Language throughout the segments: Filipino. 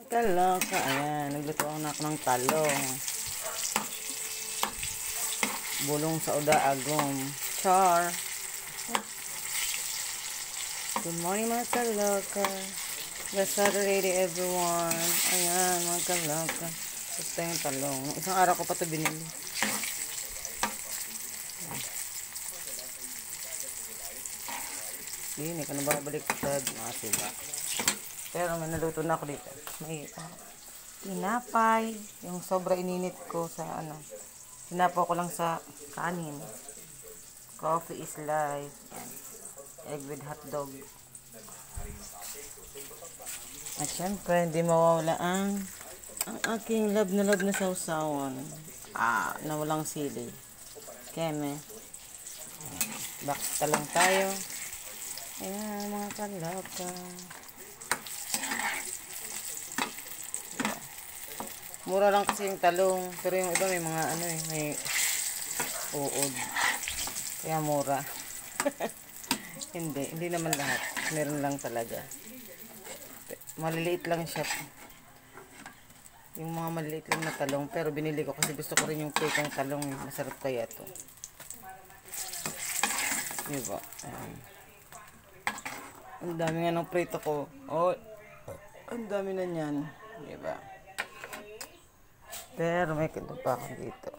kaloka. Ayan, nagluto ako ng talong. Bulong sa uda agom. Char. Good morning mga kaloka. Good Saturday to everyone. Ayan mga kaloka. Basta yung talong. Isang araw ko pa ito binili. Hindi ka na babalik sa diba? Pero may naluto na ako dito. May tinapay. Yung sobra ininit ko sa sinapaw ko lang sa kanin. Coffee is life. Egg with hotdog. At syempre, hindi mawawala ang aking love na sausawan. Na walang sili. Keme. Bakta lang tayo. Ayan, mga kaloka. Mura lang kasi yung talong. Pero yung iba may mga may uod. Kaya mura. Hindi naman lahat. Meron lang talaga. Maliliit lang siya. Yung mga maliliit lang na talong. Pero binili ko kasi gusto ko rin yung pritong talong. Masarap kaya ito. Diba? Ayan. Ang dami nga ng prito ko. Oh, ang dami na niyan. Diba? Pero may kanda pa ako dito.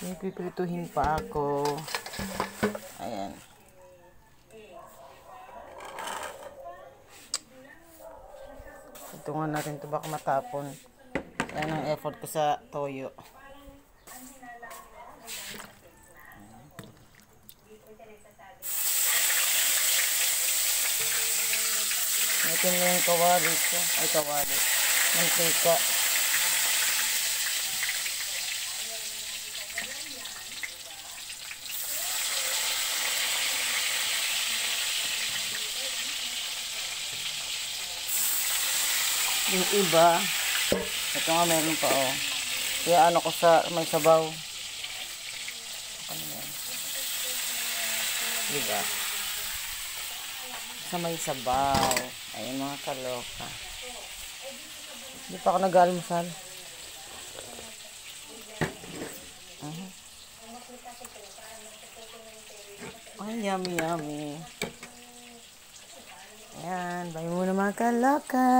May piprituhin pa ako. Ayan. Tungan natin ito baka matapon. Ayan ang effort ko sa toyo. Ito na yung kawali ko. Ay, kawali. Mantika. Yung iba, ito nga meron pa kaya ko sa may sabaw. Ano yan? Diba? Sa may sabaw. Ayun mga kaloka. Hindi pa ako nag-almusal. Ay, yummy. Ayan, bye muna mga kaloka.